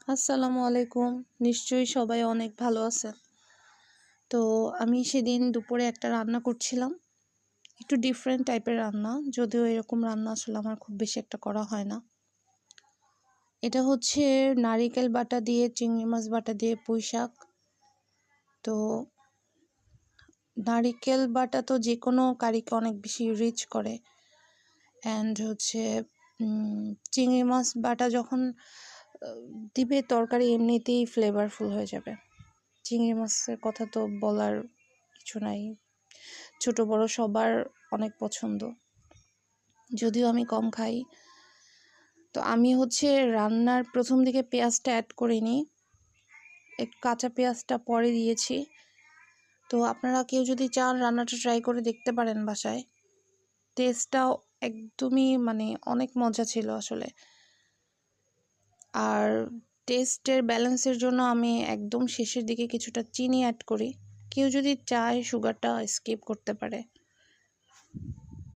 আসসালামু আলাইকুম। নিশ্চয়ই সবাই অনেক ভালো আছেন। তো আমি সেদিন দুপুরে একটা রান্না করছিলাম। একটু ডিফারেন্ট টাইপের রান্না। যদিও এরকম রান্না আসলে আমার খুব বেশি একটা করা হয় না। এটা হচ্ছে নারিকেল বাটা দিয়ে চিংড়ি মাছ বাটা দিয়ে পুঁইশাক। তো নারিকেল বাটা তো যেকোনো কারিকে অনেক বেশি রিচ করে। অ্যান্ড হচ্ছে চিংড়ি মাছ বাটা যখন আ দিবে তরকারি এমনিতেই ফ্লেভারফুল হয়ে যাবে। চিংড়ি মাছের কথা তো বলার কিছু নাই। ছোট বড় সবার অনেক পছন্দ। যদিও আমি কম খাই। তো আমি হচ্ছে রান্নার ১ম দিকে পেঁয়াজটা এড করিনি। একটু কাঁচা পেঁয়াজটা পরে দিয়েছি। তো আপনারা কেউ যদি চান রান্নাটা ট্রাই করে দেখতে পারেন বাসায়। টেস্টটাও একদমই অনেক মজা ছিল আসলে। আর টেস্টের ব্যালেন্সের জন্য আমি একদম শেষের দিকে কিছুটা চিনি এড করি। কেউ যদি চায় সুগারটা স্কিপ করতে পারে।